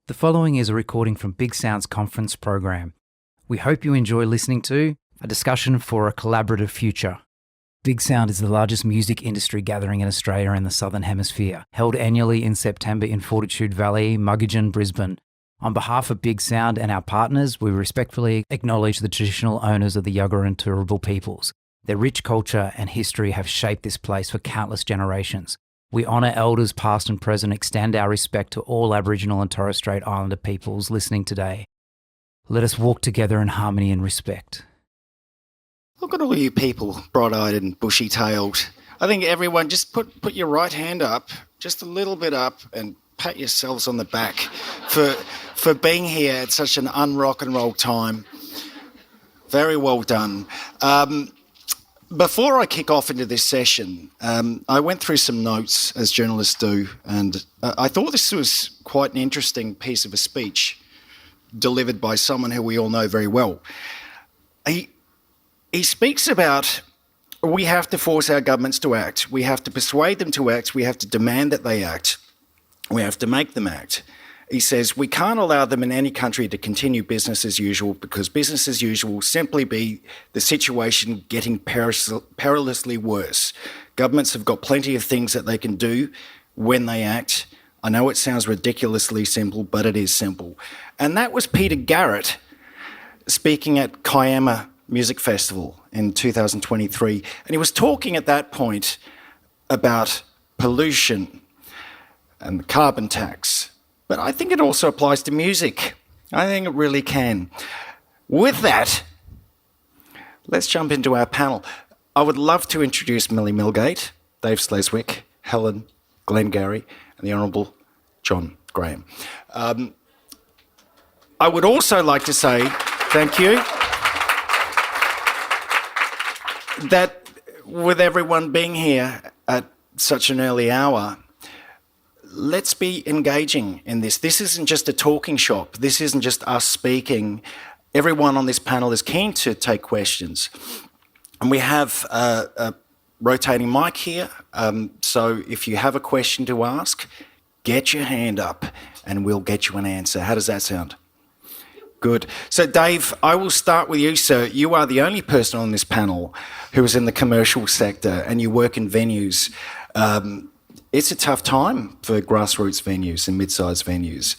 The following is a recording from Big Sound's conference program. We hope you enjoy listening to a discussion for a collaborative future. Big Sound is the largest music industry gathering in Australia and the Southern Hemisphere, held annually in September in Fortitude Valley, Muggagen, Brisbane. On behalf of Big Sound and our partners, we respectfully acknowledge the traditional owners of the Yagara and Turrbal peoples. Their rich culture and history have shaped this place for countless generations. We honour elders past and present, extend our respect to all Aboriginal and Torres Strait Islander peoples listening today. Let us walk together in harmony and respect. Look at all you people, bright-eyed and bushy-tailed. I think everyone, just put your right hand up, just a little bit up, and pat yourselves on the back for being here at such an un-rock and roll time. Very well done. Before I kick off into this session, I went through some notes, as journalists do, and I thought this was quite an interesting piece of a speech delivered by someone who we all know very well. He speaks about we have to force our governments to act, we have to persuade them to act, we have to demand that they act, we have to make them act. He says, we can't allow them in any country to continue business as usual because business as usual will simply be the situation getting perilously worse. Governments have got plenty of things that they can do when they act. I know it sounds ridiculously simple, but it is simple. And that was Peter Garrett speaking at Kiama Music Festival in 2023. And he was talking at that point about pollution and the carbon tax. But I think it also applies to music. I think it really can. With that, let's jump into our panel. I would love to introduce Millie Milgate, Dave Sleswick, Helen Glengarry, and the Honourable John Graham. I would also like to say thank you that with everyone being here at such an early hour, let's be engaging in this. This isn't just a talking shop. This isn't just us speaking. Everyone on this panel is keen to take questions. And we have a rotating mic here. So if you have a question to ask, get your hand up and we'll get you an answer. How does that sound? Good. So Dave, I will start with you, sir. You are the only person on this panel who is in the commercial sector and you work in venues. It's a tough time for grassroots venues and mid-sized venues.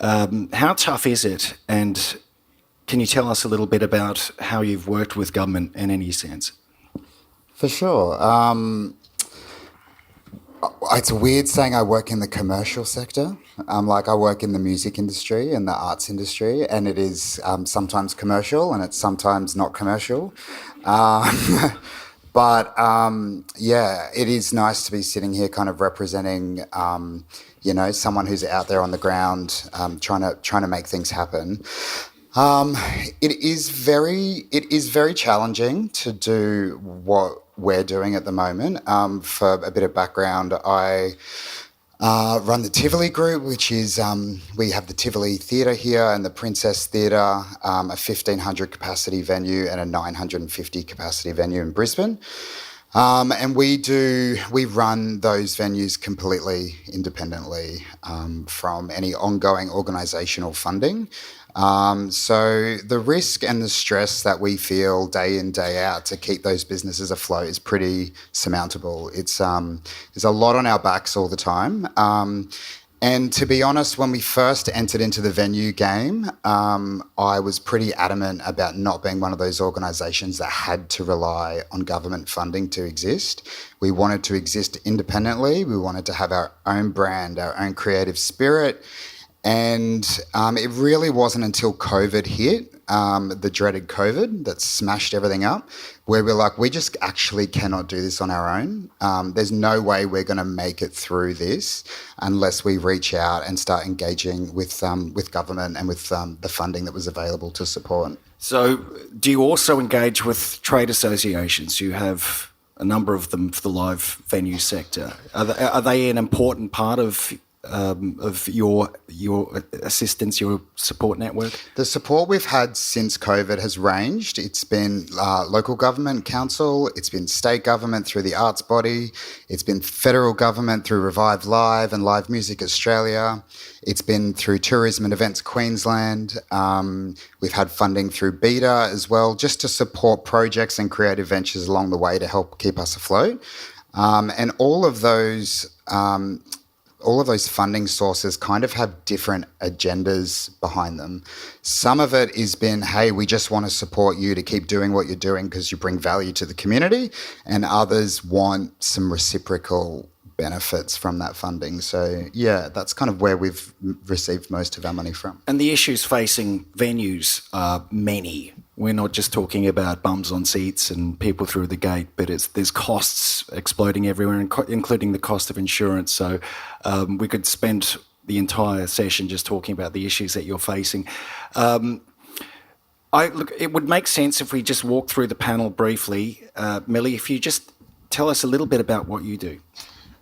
How tough is it? And can you tell us a little bit about how you've worked with government in any sense? For sure. It's weird saying I work in the commercial sector. I work in the music industry and the arts industry, and it is sometimes commercial and it's sometimes not commercial. But it is nice to be sitting here kind of representing, someone who's out there on the ground trying to make things happen. It is very challenging to do what we're doing at the moment. For a bit of background, I run the Tivoli Group, which is, we have the Tivoli Theatre here and the Princess Theatre, a 1,500 capacity venue and a 950 capacity venue in Brisbane. And we run those venues completely independently from any ongoing organisational funding. So the risk and the stress that we feel day in, day out to keep those businesses afloat is pretty surmountable. There's a lot on our backs all the time. And to be honest, when we first entered into the venue game, I was pretty adamant about not being one of those organisations that had to rely on government funding to exist. We wanted to exist independently. We wanted to have our own brand, our own creative spirit. And it really wasn't until COVID hit, the dreaded COVID that smashed everything up, where we're like, we just actually cannot do this on our own. There's no way we're going to make it through this unless we reach out and start engaging with government and with the funding that was available to support. So do you also engage with trade associations? You have a number of them for the live venue sector. Are they an important part of of your assistance, your support network? The support we've had since COVID has ranged. It's been local government council, it's been state government through the arts body, it's been federal government through Revive Live and Live Music Australia, it's been through Tourism and Events Queensland. We've had funding through BETA as well, just to support projects and creative ventures along the way to help keep us afloat. And all of those funding sources kind of have different agendas behind them. Some of it has been, hey, we just want to support you to keep doing what you're doing because you bring value to the community, and others want some reciprocal benefits from that funding. So, yeah, that's kind of where we've received most of our money from. And the issues facing venues are many. We're not just talking about bums on seats and people through the gate, but there's costs exploding everywhere, including the cost of insurance. So we could spend the entire session just talking about the issues that you're facing. It would make sense if we just walk through the panel briefly. Millie, if you just tell us a little bit about what you do.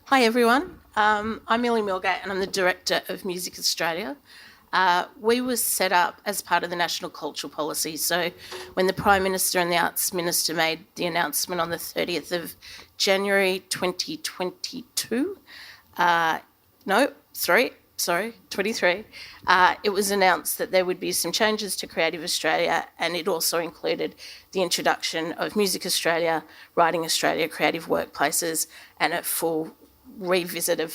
Hi everyone, I'm Millie Milgate and I'm the Director of Music Australia. We were set up as part of the National Cultural Policy. So when the Prime Minister and the Arts Minister made the announcement on the 30th of January 2022, 23, it was announced that there would be some changes to Creative Australia, and it also included the introduction of Music Australia, Writing Australia, Creative Workplaces, and a full revisit of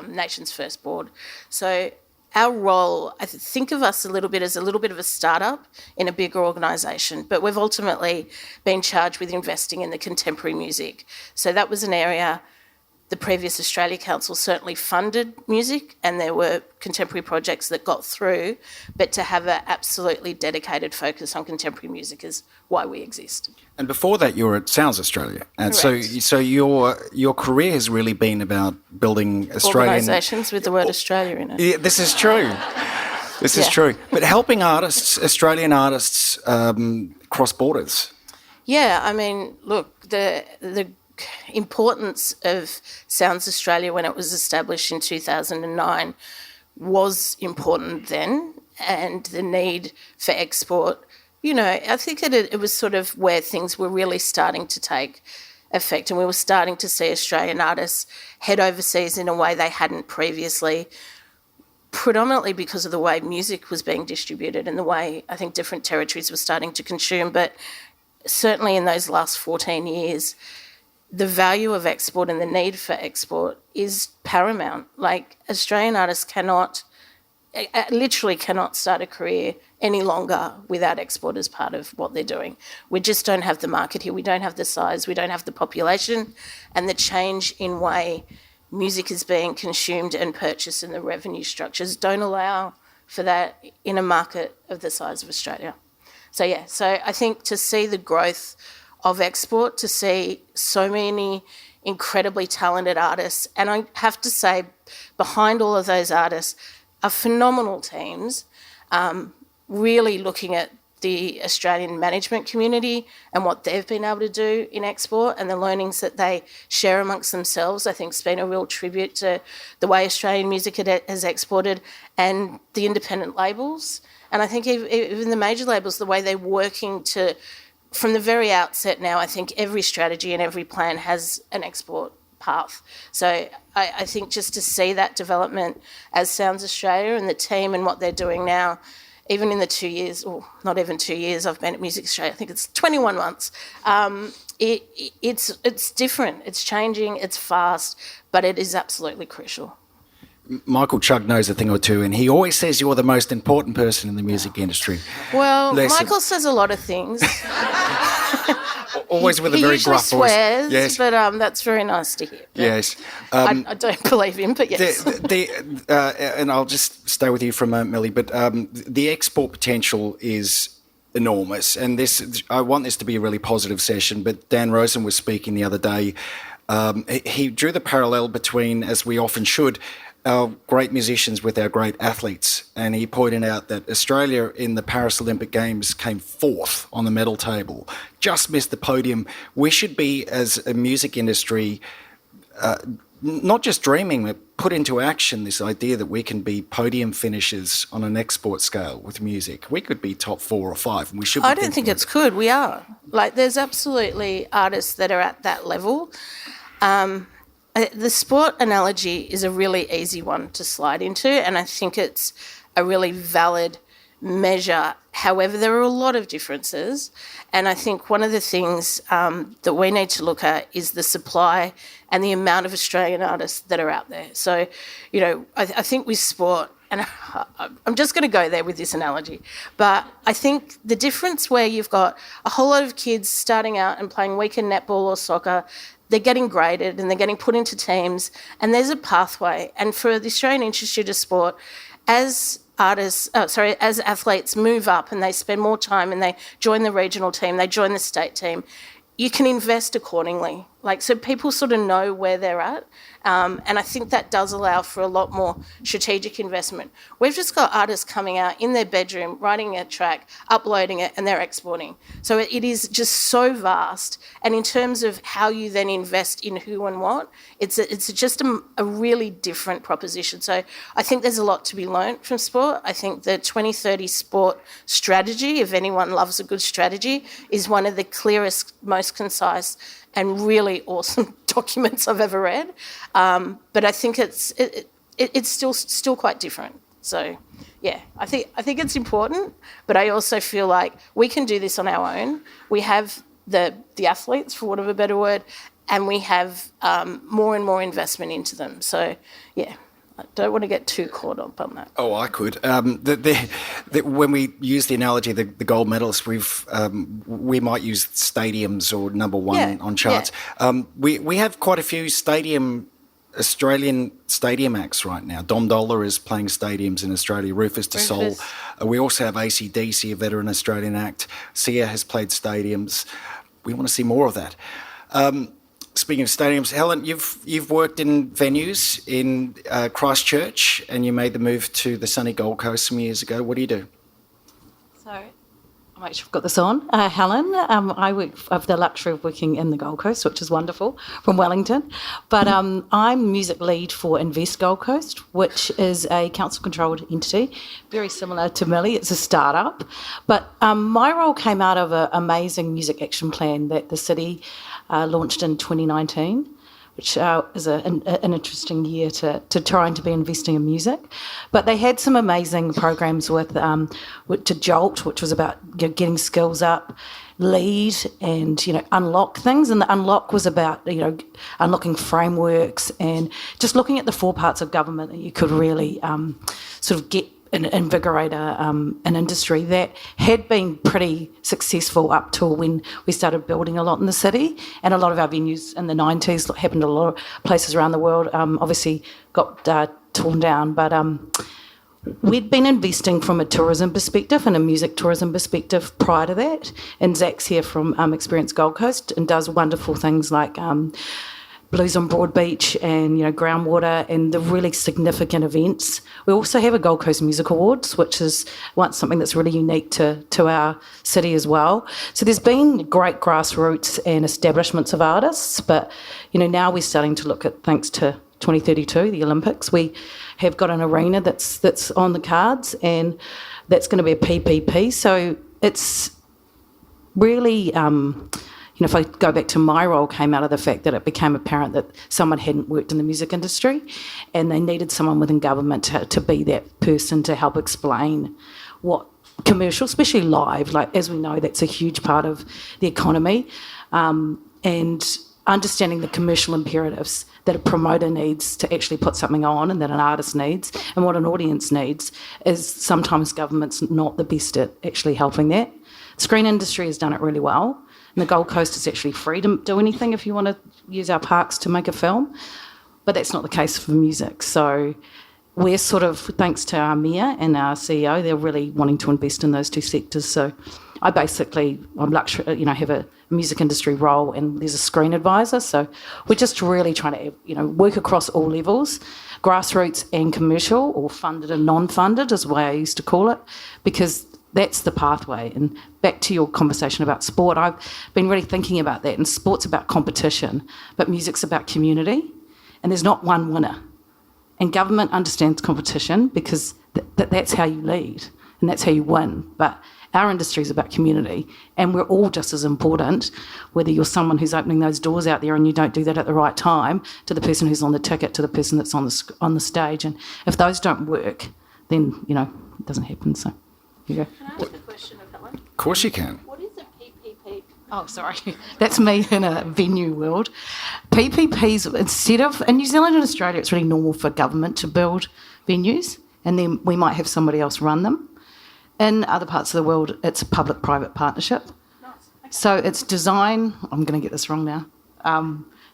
Nation's First Board. So our role, I think of us a little bit as a little bit of a startup in a bigger organisation, but we've ultimately been charged with investing in the contemporary music. So that was an area the previous Australia Council certainly funded music, and there were contemporary projects that got through, but to have an absolutely dedicated focus on contemporary music is why we exist. And before that, you were at Sounds Australia, and so your career has really been about building Australian organisations with the word Australia in it. Yeah, this is true. This is true. But helping artists, Australian artists, cross borders. Yeah, I mean, look, the importance of Sounds Australia when it was established in 2009 was important then, and the need for export, I think it was sort of where things were really starting to take effect, and we were starting to see Australian artists head overseas in a way they hadn't previously, predominantly because of the way music was being distributed and the way I think different territories were starting to consume. But certainly in those last 14 years, the value of export and the need for export is paramount. Like, Australian artists literally cannot start a career any longer without export as part of what they're doing. We just don't have the market here. We don't have the size. We don't have the population, and the change in way music is being consumed and purchased and the revenue structures don't allow for that in a market of the size of Australia. So I think to see the growth of export, to see so many incredibly talented artists, and I have to say behind all of those artists are phenomenal teams, really looking at the Australian management community and what they've been able to do in export and the learnings that they share amongst themselves. I think it's been a real tribute to the way Australian music has exported, and the independent labels. And I think even the major labels, the way they're working to, from the very outset now, I think every strategy and every plan has an export path. So I think just to see that development as Sounds Australia and the team and what they're doing now, even in the 2 years, or not even 2 years, I've been at Music Australia, I think it's 21 months, it's different, it's changing, it's fast, but it is absolutely crucial. Michael Chugg knows a thing or two, and he always says you're the most important person in the music industry. Well, Michael says a lot of things. Always with a very gruff voice. He usually swears, yes. But that's very nice to hear. Yes. I don't believe him, but yes. And I'll just stay with you for a moment, Millie, but the export potential is enormous, and I want this to be a really positive session, but Dan Rosen was speaking the other day. He drew the parallel between, as we often should, our great musicians with our great athletes, and he pointed out that Australia in the Paris Olympic Games came fourth on the medal table, just missed the podium. We should be, as a music industry, not just dreaming, but put into action this idea that we can be podium finishers on an export scale with music. We could be top 4 or 5, and we should be. I don't think it's could. We are. Like, there's absolutely artists that are at that level. The sport analogy is a really easy one to slide into, and I think it's a really valid measure. However, there are a lot of differences, and I think one of the things that we need to look at is the supply and the amount of Australian artists that are out there. So, I think with sport, and I'm just going to go there with this analogy, but I think the difference where you've got a whole lot of kids starting out and playing weekend netball or soccer, they're getting graded and they're getting put into teams, and there's a pathway. And for the Australian Institute of Sport, as athletes move up and they spend more time and they join the regional team, they join the state team, you can invest accordingly. So people sort of know where they're at. And I think that does allow for a lot more strategic investment. We've just got artists coming out in their bedroom, writing a track, uploading it, and they're exporting. So it is just so vast. And in terms of how you then invest in who and what, it's just a really different proposition. So I think there's a lot to be learnt from sport. I think the 2030 sport strategy, if anyone loves a good strategy, is one of the clearest, most concise and really awesome documents I've ever read. But I think it's still quite different. So, yeah, I think it's important, but I also feel like we can do this on our own. We have the athletes, for want of a better word, and we have more and more investment into them. So, yeah. I don't want to get too caught up on that. Oh, I could. When we use the analogy, the gold medalists, we might use stadiums or number one on charts. Yeah. We have quite a few Australian stadium acts right now. Dom Dolla is playing stadiums in Australia. Rufus Du Sol. We also have AC/DC, a veteran Australian act. Sia has played stadiums. We want to see more of that. Speaking of stadiums, Helen, you've worked in venues in Christchurch, and you made the move to the sunny Gold Coast some years ago. What do you do? So, I'll make sure I've got this on. Helen, I have the luxury of working in the Gold Coast, which is wonderful, from Wellington. But I'm music lead for Invest Gold Coast, which is a council-controlled entity, very similar to Millie. It's a start-up. But my role came out of an amazing music action plan that the city launched in 2019, which is an interesting year to trying to be investing in music. But they had some amazing programs with to Jolt, which was about getting skills up, lead, and unlock things. And the unlock was about unlocking frameworks and just looking at the 4 parts of government that you could really sort of get invigorate an industry that had been pretty successful up till when we started building a lot in the city, and a lot of our venues in the 90s happened in a lot of places around the world, obviously got torn down, but we'd been investing from a tourism perspective and a music tourism perspective prior to that, and Zach's here from Experience Gold Coast and does wonderful things like Blues on Broadbeach and Groundwater and the really significant events. We also have a Gold Coast Music Awards, which is something that's really unique to our city as well. So there's been great grassroots and establishments of artists, but now we're starting to look at, thanks to 2032, the Olympics, we have got an arena that's on the cards, and that's going to be a PPP. So it's really if I go back to my role, came out of the fact that it became apparent that someone hadn't worked in the music industry, and they needed someone within government to be that person to help explain what commercial, especially live, as we know, that's a huge part of the economy, and understanding the commercial imperatives that a promoter needs to actually put something on, and that an artist needs, and what an audience needs, is sometimes government's not the best at actually helping that. The screen industry has done it really well. And the Gold Coast is actually free to do anything if you want to use our parks to make a film. But that's not the case for music. So we're sort of, thanks to our mayor and our CEO, they're really wanting to invest in those 2 sectors. So I'm have a music industry role, and there's a screen advisor. So we're just really trying to, work across all levels, grassroots and commercial, or funded and non-funded is the way I used to call it, because that's the pathway. And back to your conversation about sport, I've been really thinking about that. And sport's about competition, but music's about community. and there's not one winner. And government understands competition because that's how you lead and that's how you win. But our industry is about community, and we're all just as important, whether you're someone who's opening those doors out there and you don't do that at the right time, to the person who's on the ticket, to the person that's on the stage. And if those don't work, then, it doesn't happen. So, here you go. Can I ask a question of Helen? Of course you can. What is a PPP? Oh, sorry. That's me in a venue world. PPPs, instead of... In New Zealand and Australia, it's really normal for government to build venues, and then we might have somebody else run them. In other parts of the world, it's a public-private partnership. Nice. Okay. So it's design... I'm going to get this wrong now.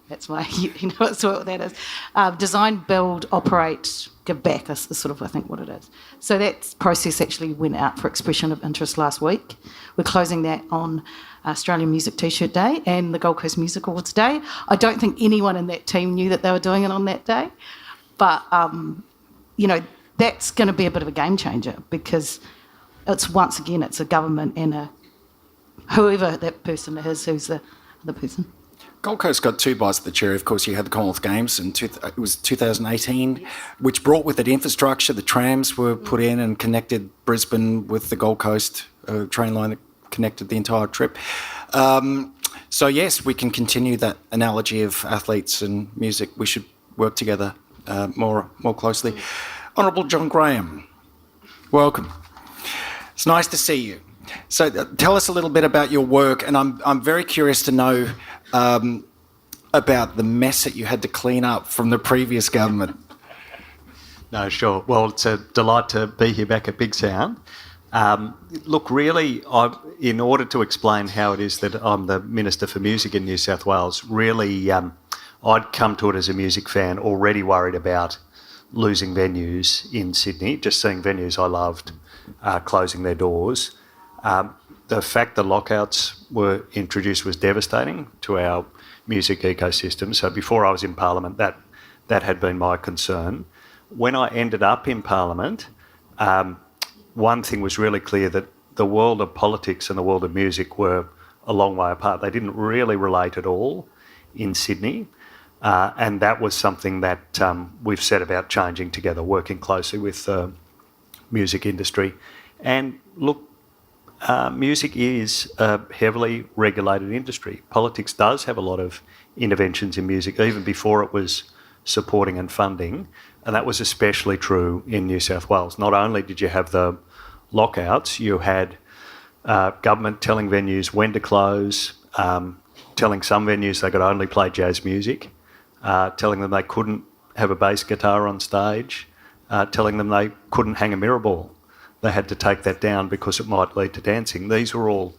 That's why you know what that is. Design, build, operate, give back is sort of, I think, what it is. So that process actually went out for expression of interest last week. We're closing that on Australian Music T-shirt Day and the Gold Coast Music Awards Day. I don't think anyone in that team knew that they were doing it on that day. But, that's going to be a bit of a game changer, because it's a government and whoever that person is, who's the other person. Gold Coast got two bites of the cherry. Of course, you had the Commonwealth Games, and it was 2018, which brought with it infrastructure. The trams were put in and connected Brisbane with the Gold Coast train line that connected the entire trip. So, yes, we can continue that analogy of athletes and music. We should work together more closely. Honourable John Graham, welcome. It's nice to see you. So tell us a little bit about your work, and I'm very curious to know about the mess that you had to clean up from the previous government. No, sure. Well, it's a delight to be here back at Big Sound. Look, really, in order to explain how it is that I'm the Minister for Music in New South Wales, really I'd come to it as a music fan, already worried about losing venues in Sydney, just seeing venues I loved closing their doors. The fact the lockouts were introduced was devastating to our music ecosystem. So before I was in Parliament, that had been my concern. When I ended up in Parliament, one thing was really clear, that the world of politics and the world of music were a long way apart. They didn't really relate at all in Sydney. And that was something that we've set about changing together, working closely with the music industry. And look, music is a heavily regulated industry. Politics does have a lot of interventions in music, even before it was supporting and funding, and that was especially true in New South Wales. Not only did you have the lockouts, you had government telling venues when to close, telling some venues they could only play jazz music, telling them they couldn't have a bass guitar on stage, telling them they couldn't hang a mirror ball. They had to take that down because it might lead to dancing. These were all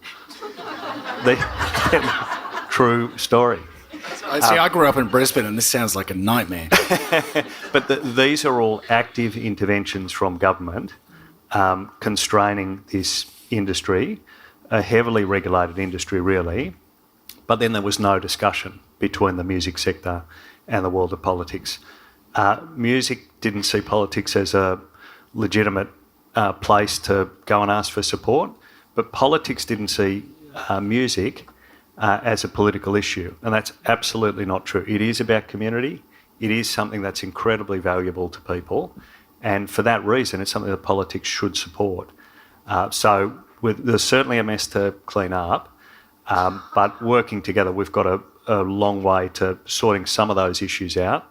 the true story. I grew up in Brisbane, and this sounds like a nightmare. But these are all active interventions from government constraining this industry, a heavily regulated industry really, but then there was no discussion between the music sector and the world of politics. Music didn't see politics as a legitimate place to go and ask for support, but politics didn't see music as a political issue, and that's absolutely not true. It is about community. It is something that's incredibly valuable to people, and for that reason, it's something that politics should support. So there's certainly a mess to clean up, but working together, we've got a long way to sorting some of those issues out.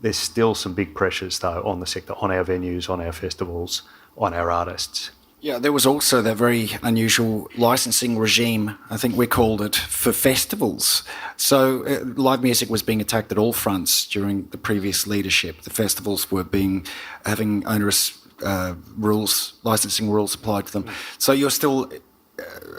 There's still some big pressures, though, on the sector, on our venues, on our festivals, on our artists. Yeah, there was also that very unusual licensing regime, I think we called it, for festivals. So live music was being attacked at all fronts during the previous leadership. The festivals were having onerous licensing rules applied to them. So you're still,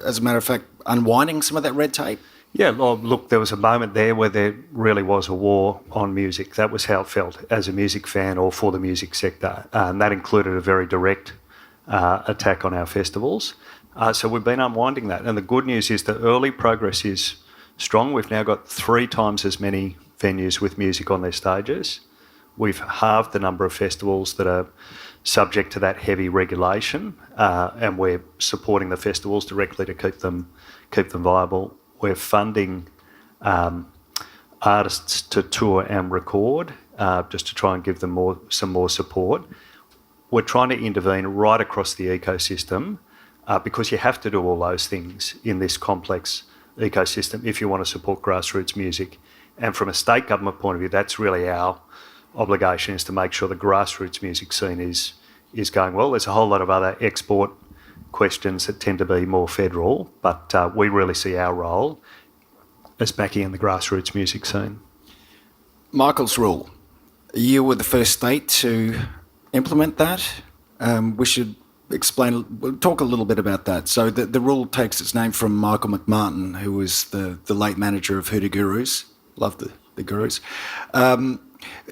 as a matter of fact, unwinding some of that red tape? Yeah, well, look, there was a moment there where there really was a war on music. That was how it felt as a music fan or for the music sector. And that included a very direct attack on our festivals. So we've been unwinding that. And the good news is that early progress is strong. We've now got 3 times as many venues with music on their stages. We've halved the number of festivals that are subject to that heavy regulation, and we're supporting the festivals directly to keep them viable. We're funding artists to tour and record, just to try and give them some more support. We're trying to intervene right across the ecosystem because you have to do all those things in this complex ecosystem if you want to support grassroots music. And from a state government point of view, that's really our obligation, is to make sure the grassroots music scene is going well. There's a whole lot of other export questions that tend to be more federal, but we really see our role as backing in the grassroots music scene. Michael's rule. You were the first state to implement that. We should talk a little bit about that. So the rule takes its name from Michael McMartin, who was the late manager of Hoodoo Gurus. Love the Gurus.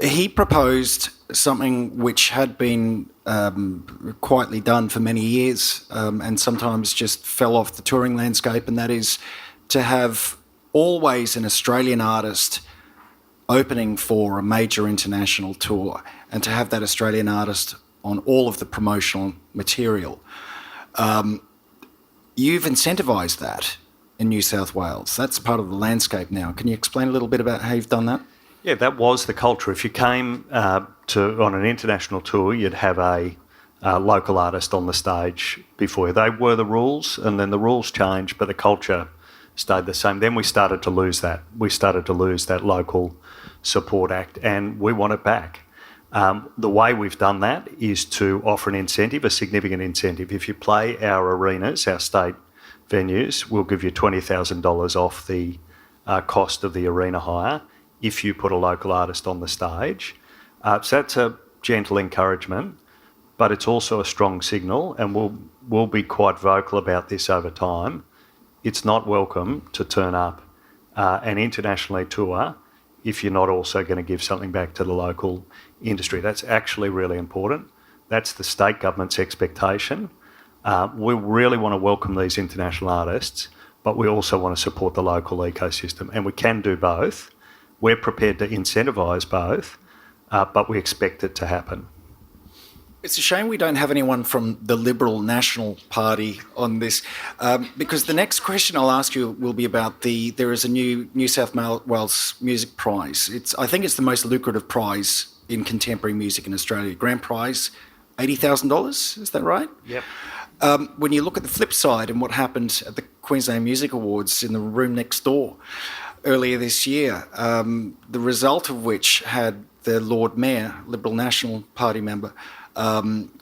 He proposed something which had been quietly done for many years and sometimes just fell off the touring landscape, and that is to have always an Australian artist opening for a major international tour, and to have that Australian artist on all of the promotional material. You've incentivised that in New South Wales. That's part of the landscape now. Can you explain a little bit about how you've done that? Yeah, that was the culture. If you came on an international tour, you'd have a local artist on the stage before you. They were the rules, and then the rules changed, but the culture stayed the same. Then we started to lose that. We started to lose that local support act, and we want it back. The way we've done that is to offer an incentive, a significant incentive. If you play our arenas, our state venues, we'll give you $20,000 off the cost of the arena hire if you put a local artist on the stage. So that's a gentle encouragement, but it's also a strong signal, and we'll be quite vocal about this over time. It's not welcome to turn up and internationally tour if you're not also going to give something back to the local industry. That's actually really important. That's the state government's expectation. We really want to welcome these international artists, but we also want to support the local ecosystem, and we can do both. We're prepared to incentivise both, but we expect it to happen. It's a shame we don't have anyone from the Liberal National Party on this, because the next question I'll ask you will be about there is a new New South Wales Music Prize. I think it's the most lucrative prize in contemporary music in Australia. Grand prize, $80,000, is that right? Yep. When you look at the flip side and what happened at the Queensland Music Awards in the room next door earlier this year, the result of which had the Lord Mayor, Liberal National Party member,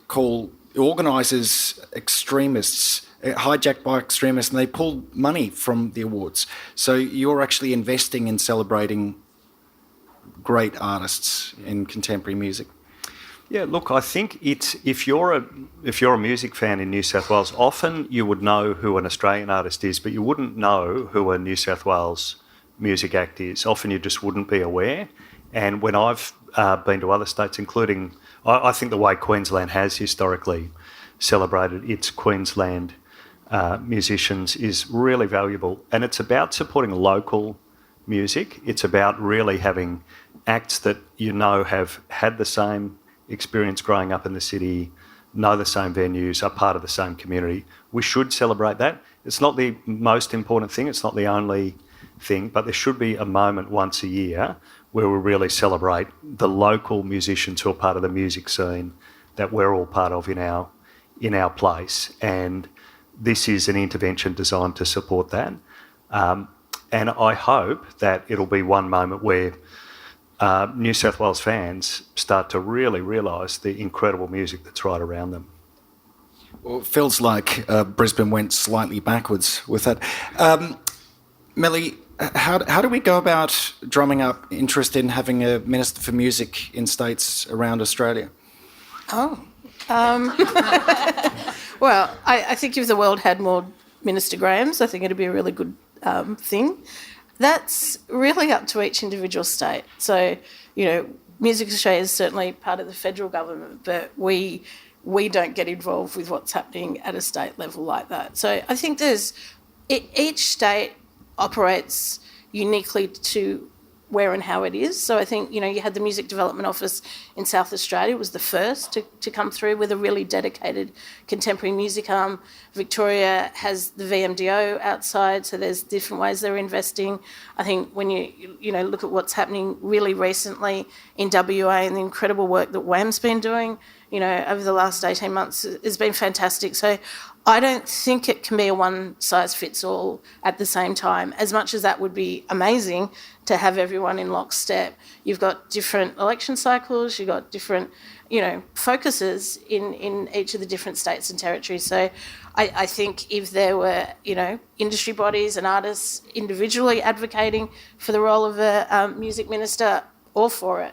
call organisers extremists, hijacked by extremists, and they pulled money from the awards. So you're actually investing in celebrating great artists in contemporary music. Yeah, look, I think it's if you're a music fan in New South Wales, often you would know who an Australian artist is, but you wouldn't know who a New South Wales music act is. Often you just wouldn't be aware. And when I've been to other states, including, I think the way Queensland has historically celebrated its Queensland musicians is really valuable. And it's about supporting local music. It's about really having acts that you know have had the same experience growing up in the city, know the same venues, are part of the same community. We should celebrate that. It's not the most important thing, it's not the only thing, but there should be a moment once a year where we really celebrate the local musicians who are part of the music scene that we're all part of in our place. And this is an intervention designed to support that. And I hope that it'll be one moment where New South Wales fans start to really realise the incredible music that's right around them. Well, it feels like Brisbane went slightly backwards with that. Melly, how do we go about drumming up interest in having a Minister for Music in states around Australia? Well, I think if the world had more Minister Grahams, I think it'd be a really good thing. That's really up to each individual state. So, Music Australia is certainly part of the federal government, but we don't get involved with what's happening at a state level like that. So I think each state operates uniquely to where and how it is. So I think, you had the Music Development Office in South Australia was the first to come through with a really dedicated contemporary music arm. Victoria has the VMDO outside, so there's different ways they're investing. I think when you look at what's happening really recently in WA and the incredible work that WAM's been doing, over the last 18 months has been fantastic. So I don't think it can be a one-size-fits-all at the same time, as much as that would be amazing to have everyone in lockstep. You've got different election cycles, you've got different, focuses in each of the different states and territories. So I think if there were, industry bodies and artists individually advocating for the role of a music minister, all for it.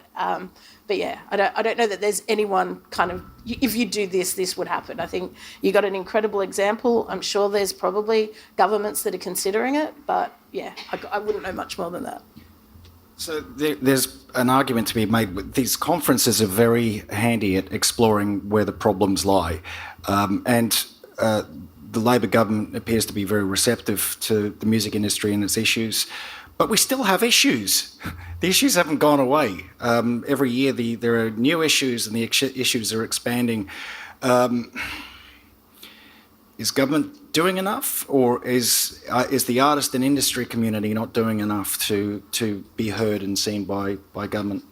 But yeah, I don't know that there's anyone kind of, if you do this, this would happen. I think you got an incredible example. I'm sure there's probably governments that are considering it, but yeah, I wouldn't know much more than that. So there's an argument to be made. These conferences are very handy at exploring where the problems lie. And the Labor government appears to be very receptive to the music industry and its issues. But we still have issues. The issues haven't gone away. Every year there are new issues and the issues are expanding. Is government doing enough, or is the artist and industry community not doing enough to be heard and seen by government?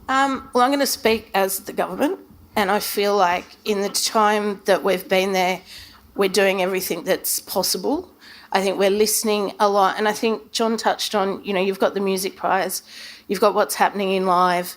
Well, I'm going to speak as the government, and I feel like in the time that we've been there, we're doing everything that's possible. I think we're listening a lot, and I think John touched on, you've got the Music Prize, you've got what's happening in live.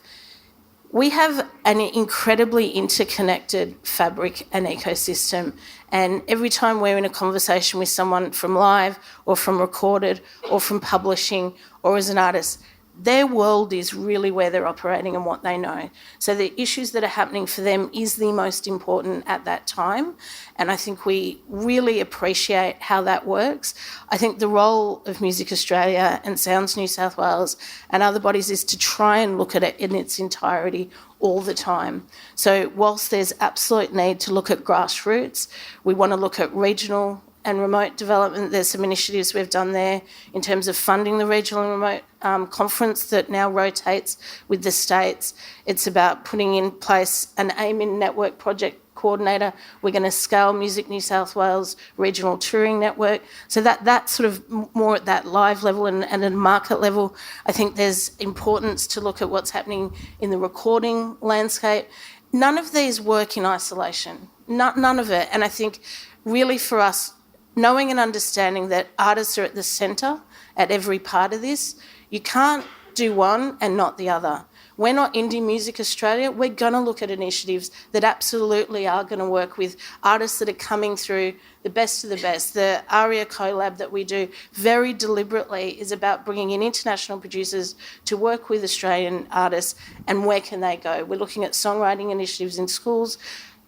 We have an incredibly interconnected fabric and ecosystem, and every time we're in a conversation with someone from live or from recorded or from publishing or as an artist, their world is really where they're operating and what they know. So the issues that are happening for them is the most important at that time. And I think we really appreciate how that works. I think the role of Music Australia and Sounds New South Wales and other bodies is to try and look at it in its entirety all the time. So whilst there's absolute need to look at grassroots, we want to look at regional and remote development. There's some initiatives we've done there in terms of funding the regional and remote conference that now rotates with the states. It's about putting in place an AIM network project coordinator. We're going to scale Music New South Wales regional touring network. So that's sort of more at that live level and at a market level. I think there's importance to look at what's happening in the recording landscape. None of these work in isolation, none of it. And I think really for us, knowing and understanding that artists are at the centre at every part of this, you can't do one and not the other. We're not Indie Music Australia. We're going to look at initiatives that absolutely are going to work with artists that are coming through the best of the best. The ARIA collab that we do very deliberately is about bringing in international producers to work with Australian artists, and where can they go? We're looking at songwriting initiatives in schools.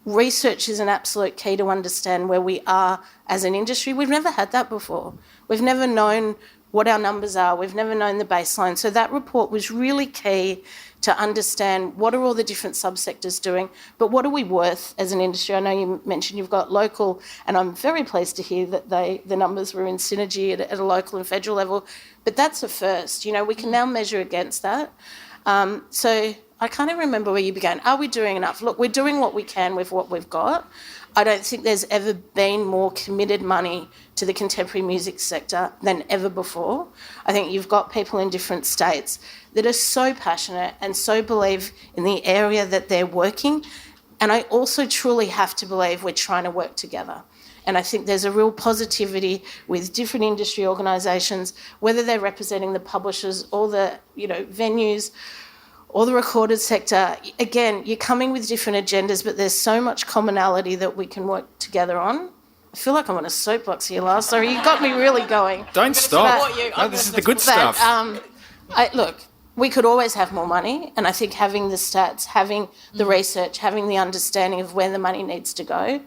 Research is an absolute key to understand where we are as an industry. We've never had that before. We've never known what our numbers are. We've never known the baseline. So that report was really key to understand what are all the different subsectors doing, but what are we worth as an industry? I know you mentioned you've got local, and I'm very pleased to hear that the numbers were in synergy at a local and federal level, but that's a first. We can now measure against that. So I kind of remember where you began. Are we doing enough? Look, we're doing what we can with what we've got. I don't think there's ever been more committed money to the contemporary music sector than ever before. I think you've got people in different states that are so passionate and so believe in the area that they're working. And I also truly have to believe we're trying to work together. And I think there's a real positivity with different industry organisations, whether they're representing the publishers or the venues or the recorded sector. Again, you're coming with different agendas, but there's so much commonality that we can work together on. I feel like I'm on a soapbox here, Lars. Sorry, you got me really going. Don't stop. This is the good stuff. Look, we could always have more money, and I think having the stats, having the research, having the understanding of where the money needs to go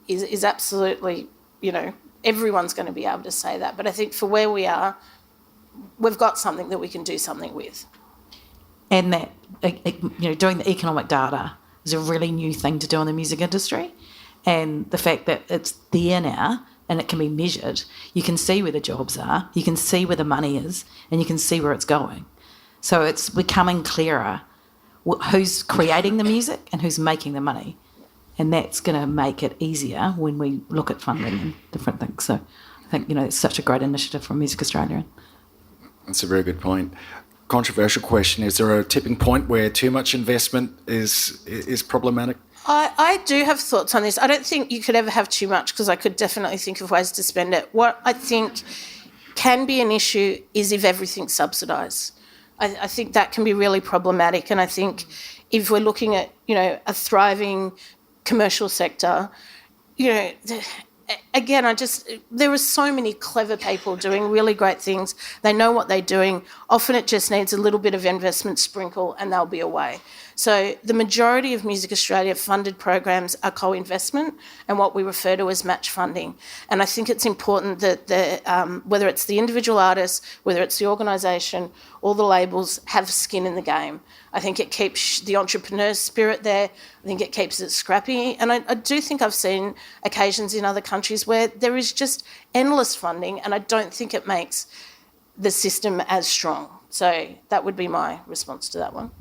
is absolutely, everyone's going to be able to say that. But I think for where we are, we've got something that we can do something with. And that, doing the economic data is a really new thing to do in the music industry. And the fact that it's there now and it can be measured, you can see where the jobs are, you can see where the money is, and you can see where it's going. So it's becoming clearer who's creating the music and who's making the money. And that's going to make it easier when we look at funding and different things. So I think, it's such a great initiative from Music Australia. That's a very good point. Controversial question. Is there a tipping point where too much investment is problematic? I do have thoughts on this. I don't think you could ever have too much, because I could definitely think of ways to spend it. What I think can be an issue is if everything's subsidised. I think that can be really problematic. And I think if we're looking at, a thriving commercial sector, again, there are so many clever people doing really great things. They know what they're doing. Often it just needs a little bit of investment sprinkle and they'll be away. So the majority of Music Australia funded programs are co-investment and what we refer to as match funding. And I think it's important that whether it's the individual artists, whether it's the organisation or the labels, have skin in the game. I think it keeps the entrepreneur spirit there. I think it keeps it scrappy. And I do think I've seen occasions in other countries where there is just endless funding, and I don't think it makes the system as strong. So that would be my response to that one.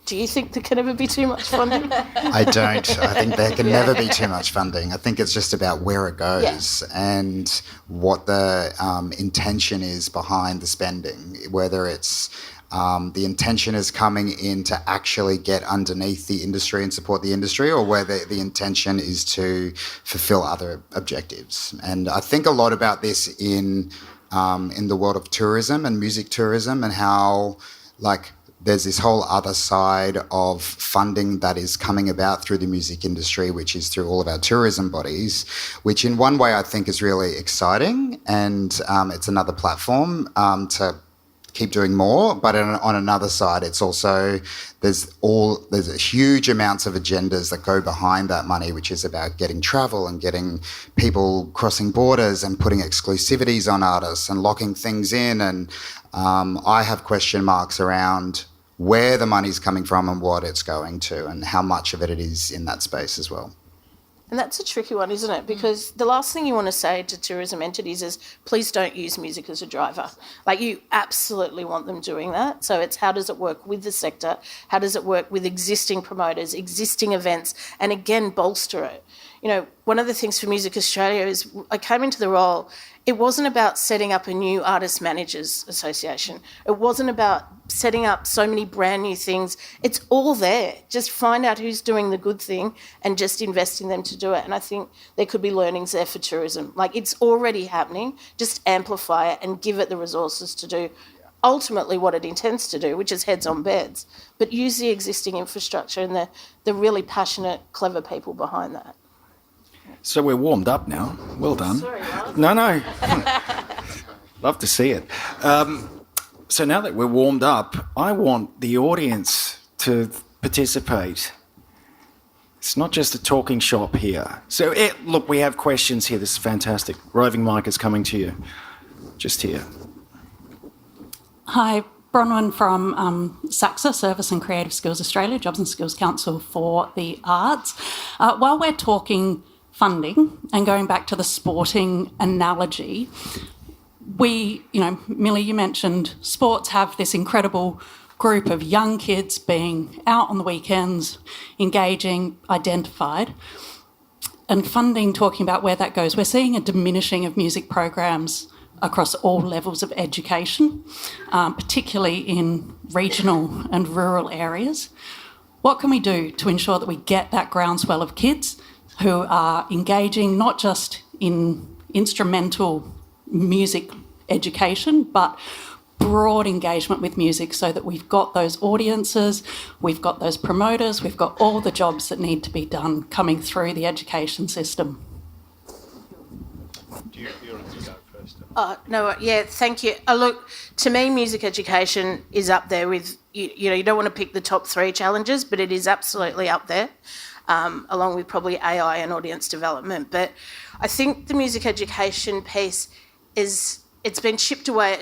Do you think there can ever be too much funding? I don't. I think there can never be too much funding. I think it's just about where it goes and what the intention is behind the spending, whether it's the intention is coming in to actually get underneath the industry and support the industry, or whether the intention is to fulfill other objectives. And I think a lot about this in the world of tourism and music tourism, and how there's this whole other side of funding that is coming about through the music industry, which is through all of our tourism bodies, which in one way I think is really exciting, and it's another platform to keep doing more. But on another side, it's also there's huge amounts of agendas that go behind that money, which is about getting travel and getting people crossing borders and putting exclusivities on artists and locking things in. And I have question marks around where the money's coming from and what it's going to, and how much of it is in that space as well. And that's a tricky one, isn't it? Because the last thing you want to say to tourism entities is, please don't use music as a driver. You absolutely want them doing that. So it's, how does it work with the sector? How does it work with existing promoters, existing events, and again, bolster it? One of the things for Music Australia is, I came into the role, it wasn't about setting up a new Artist Managers Association. It wasn't about setting up so many brand new things. It's all there. Just find out who's doing the good thing and just invest in them to do it. And I think there could be learnings there for tourism. It's already happening. Just amplify it and give it the resources to do ultimately what it intends to do, which is heads on beds. But use the existing infrastructure and the really passionate, clever people behind that. So we're warmed up now. Well done. Sorry, Mark. No. Love to see it. So now that we're warmed up, I want the audience to participate. It's not just a talking shop here. So, look, we have questions here. This is fantastic. Roving mic is coming to you. Just here. Hi, Bronwyn from SACSA, Service and Creative Skills Australia, Jobs and Skills Council for the Arts. While we're talking funding and going back to the sporting analogy, Millie, you mentioned sports have this incredible group of young kids being out on the weekends, engaging, identified, and funding, talking about where that goes. We're seeing a diminishing of music programs across all levels of education, particularly in regional and rural areas. What can we do to ensure that we get that groundswell of kids who are engaging not just in instrumental music education, but broad engagement with music, so that we've got those audiences, we've got those promoters, we've got all the jobs that need to be done coming through the education system? Do you want to go first? Thank you. Look, to me, music education is up there with, you don't want to pick the top 3 challenges, but it is absolutely up there, along with probably AI and audience development. But I think the music education piece it's been chipped away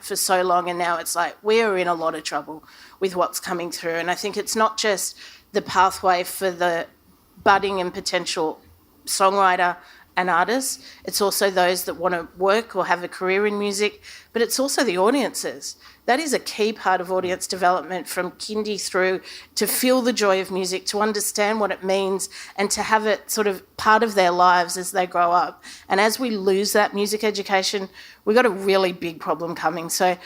for so long, and now it's we're in a lot of trouble with what's coming through. And I think it's not just the pathway for the budding and potential songwriter and artists. It's also those that want to work or have a career in music, but it's also the audiences. That is a key part of audience development from kindy through to feel the joy of music, to understand what it means and to have it sort of part of their lives as they grow up. And as we lose that music education, we've got a really big problem coming. So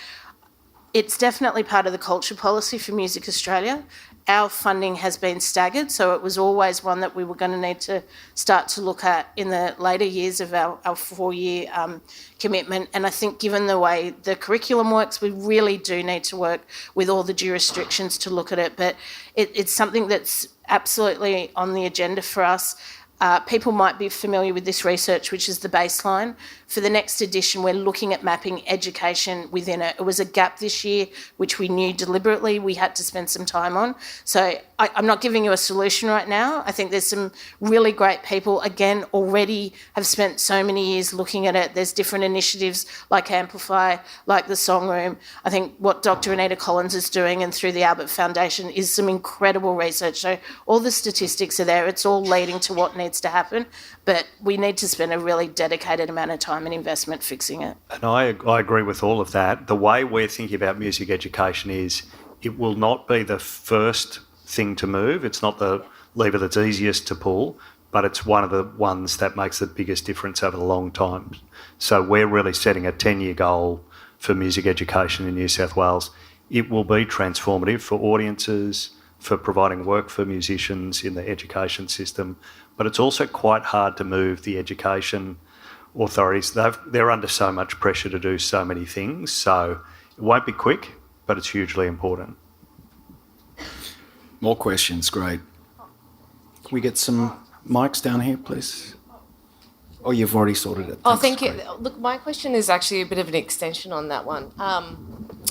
it's definitely part of the culture policy for Music Australia. Our funding has been staggered, so it was always one that we were going to need to start to look at in the later years of our 4-year commitment. And I think given the way the curriculum works, we really do need to work with all the jurisdictions to look at it. But it's something that's absolutely on the agenda for us. People might be familiar with this research, which is the baseline. For the next edition, we're looking at mapping education within it. It was a gap this year, which we knew deliberately we had to spend some time on. So I'm not giving you a solution right now. I think there's some really great people, again, already have spent so many years looking at it. There's different initiatives like Amplify, like the Song Room. I think what Dr. Anita Collins is doing and through the Albert Foundation is some incredible research. So all the statistics are there. It's all leading to what needs to happen, but we need to spend a really dedicated amount of time and investment fixing it. And I agree with all of that. The way we're thinking about music education is it will not be the first thing to move. It's not the lever that's easiest to pull, but it's one of the ones that makes the biggest difference over the long time. So we're really setting a 10-year goal for music education in New South Wales. It will be transformative for audiences, for providing work for musicians in the education system, but it's also quite hard to move the education authorities. They're under so much pressure to do so many things, so it won't be quick, but it's hugely important. More questions, great. Can we get some mics down here, please? Oh, you've already sorted it. Oh, Thanks, thank you. great. Look, my question is actually a bit of an extension on that one.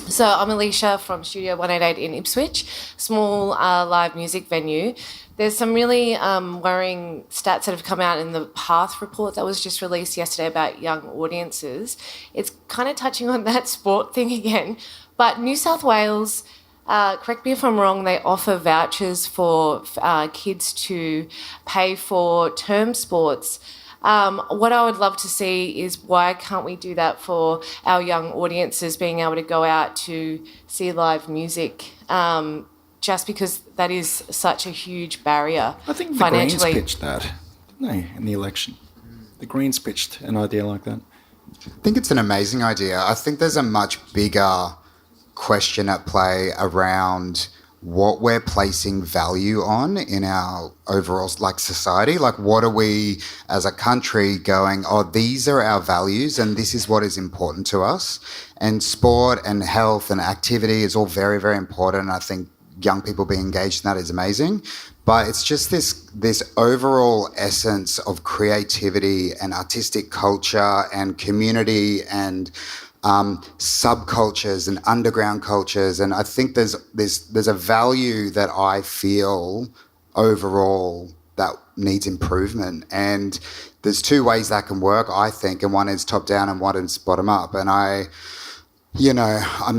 So I'm Alicia from Studio 188 in Ipswich, small live music venue. There's some really worrying stats that have come out in the Path report that was just released yesterday about young audiences. It's kind of touching on that sport thing again, but New South Wales, correct me if I'm wrong, they offer vouchers for kids to pay for term sports. What I would love to see is why can't we do that for our young audiences, being able to go out to see live music, just because that is such a huge barrier I think the financially. Greens pitched that, didn't they, in the election? The Greens pitched an idea like that. I think it's an amazing idea. I think there's a much bigger question at play around what we're placing value on in our overall society. Like, what are we as a country going, oh, these are our values and this is what is important to us. And sport and health and activity is all very, very important. And I think young people being engaged in that is amazing. But it's just this overall essence of creativity and artistic culture and community and subcultures and underground cultures, and I think there's a value that I feel overall that needs improvement. And there's two ways that can work, I think, and one is top down and one is bottom up. And I'm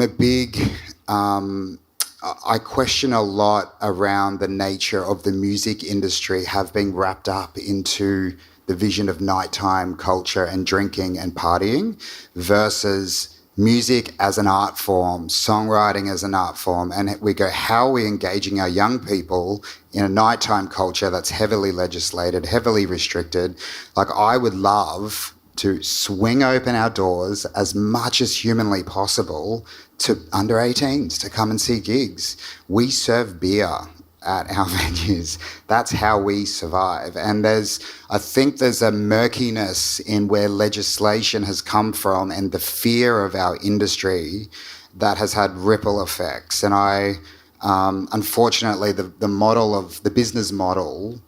a big I question a lot around the nature of the music industry have been wrapped up into the vision of nighttime culture and drinking and partying versus music as an art form, songwriting as an art form. And we go, how are we engaging our young people in a nighttime culture that's heavily legislated, heavily restricted? Like, I would love to swing open our doors as much as humanly possible to under 18s to come and see gigs. We serve beer at our venues. That's how we survive. And I think there's a murkiness in where legislation has come from and the fear of our industry that has had ripple effects. And unfortunately, the business model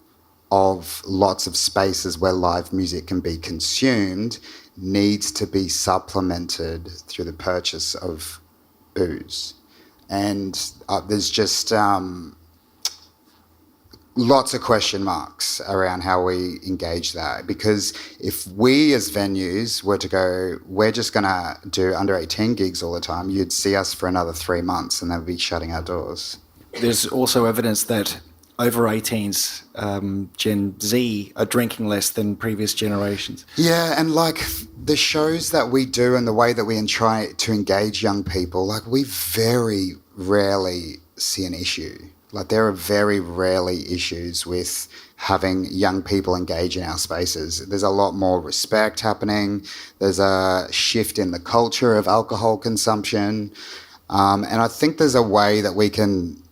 of lots of spaces where live music can be consumed needs to be supplemented through the purchase of booze. And there's just lots of question marks around how we engage that, because if we as venues were to go, we're just going to do under 18 gigs all the time, you'd see us for another 3 months and then we'd be shutting our doors. There's also evidence that over 18s, Gen Z, are drinking less than previous generations. Yeah, and like the shows that we do and the way that we try to engage young people, like we very rarely see an issue. Like there are very rarely issues with having young people engage in our spaces. There's a lot more respect happening. There's a shift in the culture of alcohol consumption. And I think there's a way that we can,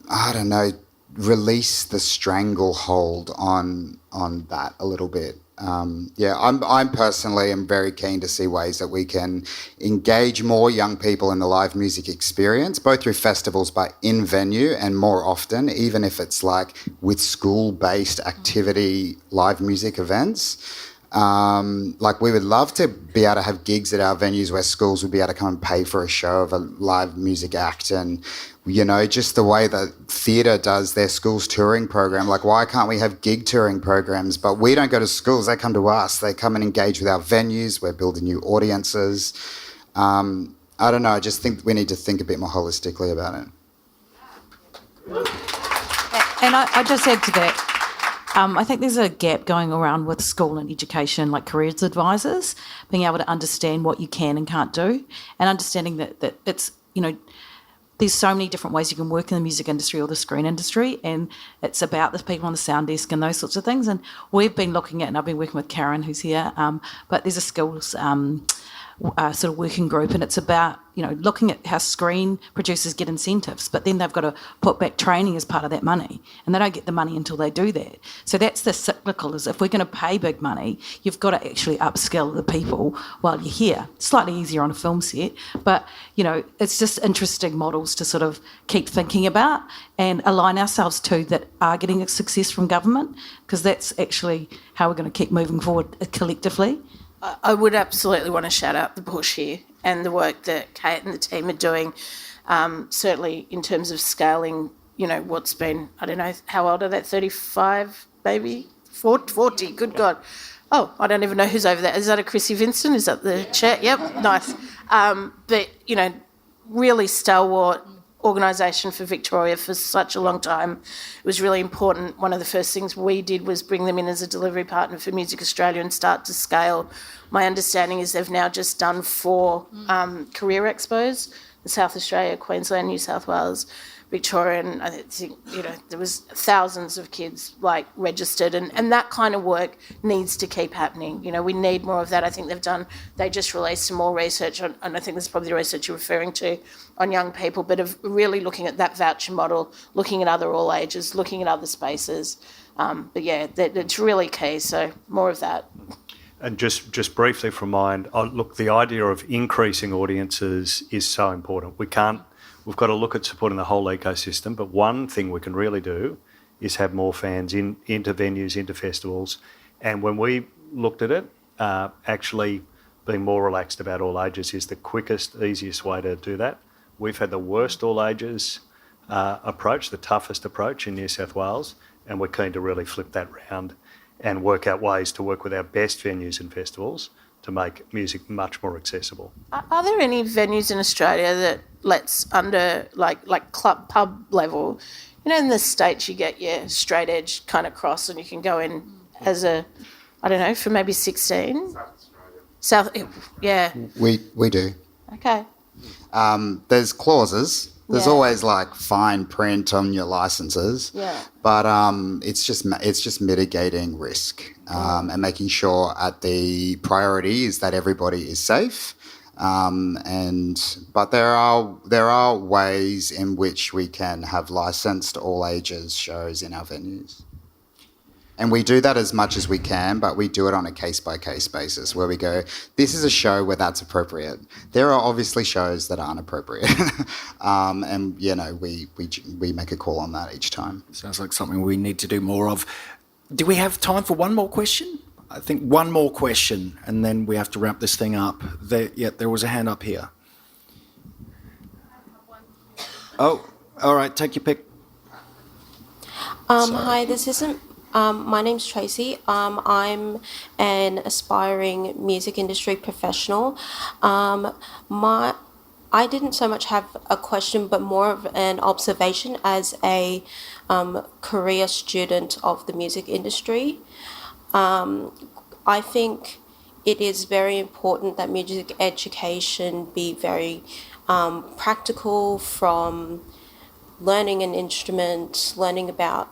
I don't know, release the stranglehold on that a little bit. I'm personally am very keen to see ways that we can engage more young people in the live music experience, both through festivals but in venue and more often, even if it's like with school-based activity live music events. Like we would love to be able to have gigs at our venues where schools would be able to come and pay for a show of a live music act, and you know, just the way that theatre does their schools touring program. Like why can't we have gig touring programs? But we don't go to schools, they come to us. They come and engage with our venues. We're building new audiences. I don't know, I just think we need to think a bit more holistically about it. And I just add to that, I think there's a gap going around with school and education, like careers advisors, being able to understand what you can and can't do, and understanding that it's, you know, there's so many different ways you can work in the music industry or the screen industry, and it's about the people on the sound desk and those sorts of things. And we've been looking at, and I've been working with Karen, who's here, but there's a skills sort of working group, and it's about, you know, looking at how screen producers get incentives, but then they've got to put back training as part of that money, and they don't get the money until they do that. So that's the cyclical, is if we're going to pay big money, you've got to actually upskill the people while you're here. Slightly easier on a film set, but, you know, it's just interesting models to sort of keep thinking about and align ourselves to that are getting success from government, because that's actually how we're going to keep moving forward collectively. I would absolutely want to shout out the Bush here and the work that Kate and the team are doing, certainly in terms of scaling, you know, what's been, I don't know, how old are they, 35 maybe? 40, good God. Oh, I don't even know who's over there. Is that a Chrissy Vincent? Is that the chair? Yep, nice. But, you know, really stalwart organisation for Victoria for such a long time. It was really important. One of the first things we did was bring them in as a delivery partner for Music Australia and start to scale. My understanding is they've now just done 4 career expos, in South Australia, Queensland, New South Wales, Victoria, and I think, you know, there was thousands of kids like registered, and that kind of work needs to keep happening. You know, we need more of that. I think they just released some more research on, and I think this is probably the research you're referring to, on young people, but of really looking at that voucher model, looking at other all ages, looking at other spaces. But yeah, it's really key, so more of that. And just briefly from mine, look, the idea of increasing audiences is so important. We've got to look at supporting the whole ecosystem, but one thing we can really do is have more fans into venues, into festivals. And when we looked at it, actually being more relaxed about all ages is the quickest, easiest way to do that. We've had the worst all ages approach, the toughest approach in New South Wales, and we're keen to really flip that round and work out ways to work with our best venues and festivals to make music much more accessible. Are there any venues in Australia that lets under like club pub level? You know, in the States you get your straight edge kind of cross, and you can go in as a, I don't know, for maybe 16. South, yeah. We do. Okay. There's clauses. There's Yeah. always like fine print on your licenses. Yeah. But it's just mitigating risk and making sure at the priority is that everybody is safe. But there are ways in which we can have licensed all ages shows in our venues. And we do that as much as we can, but we do it on a case-by-case basis where we go, this is a show where that's appropriate. There are obviously shows that aren't appropriate. And, you know, we make a call on that each time. Sounds like something we need to do more of. Do we have time for one more question? I think one more question, and then we have to wrap this thing up. There was a hand up here. Oh, all right, take your pick. Hi, this isn't... my name's Tracy. I'm an aspiring music industry professional. I didn't so much have a question, but more of an observation as a career student of the music industry. I think it is very important that music education be very practical, from learning an instrument, learning about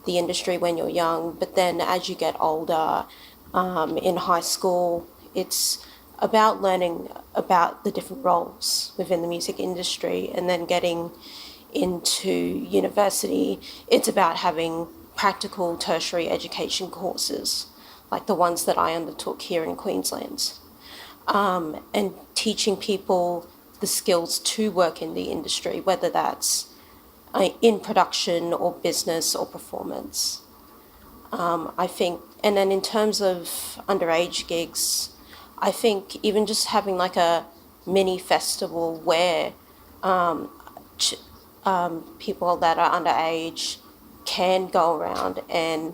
the industry when you're young, but then as you get older, in high school, it's about learning about the different roles within the music industry, and then getting into university, it's about having practical tertiary education courses like the ones that I undertook here in Queensland, and teaching people the skills to work in the industry, whether that's in production or business or performance. I think, and then in terms of underage gigs, I think even just having like a mini festival where people that are underage can go around and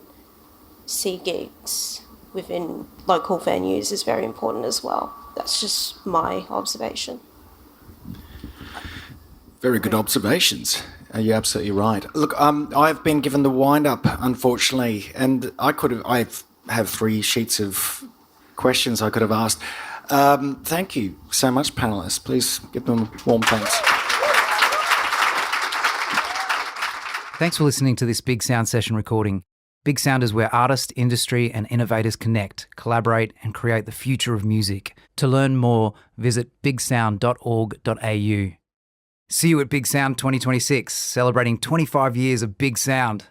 see gigs within local venues is very important as well. That's just my observation. Very good observations. You're absolutely right. Look, I've been given the wind-up, unfortunately, and I have 3 sheets of questions I could have asked. Thank you so much, panellists. Please give them warm thanks. Thanks for listening to this Big Sound session recording. Big Sound is where artists, industry and innovators connect, collaborate and create the future of music. To learn more, visit bigsound.org.au. See you at Big Sound 2026, celebrating 25 years of Big Sound.